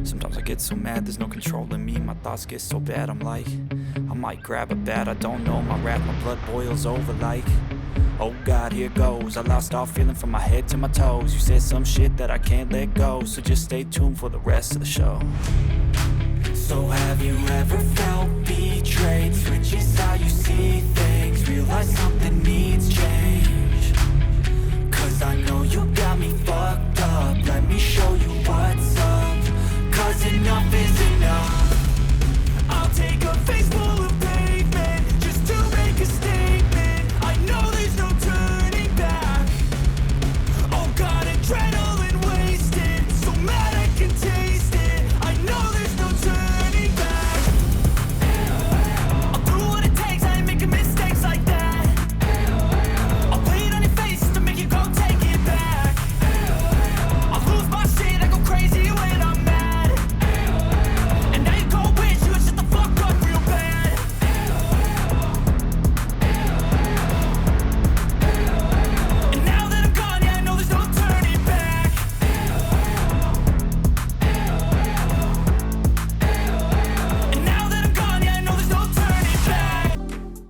Sometimes I get so mad, there's no controlling me. My thoughts get so bad, I'm like, I might grab a bat, I don't know. My wrath, my blood boils over like, oh God, here goes. I lost all feeling from my head to my toes. You said some shit that I can't let go, so just stay tuned for the rest of the show. So have you ever felt betrayed? Switches how you see things, realize something needs change. Cause I know you got me fucked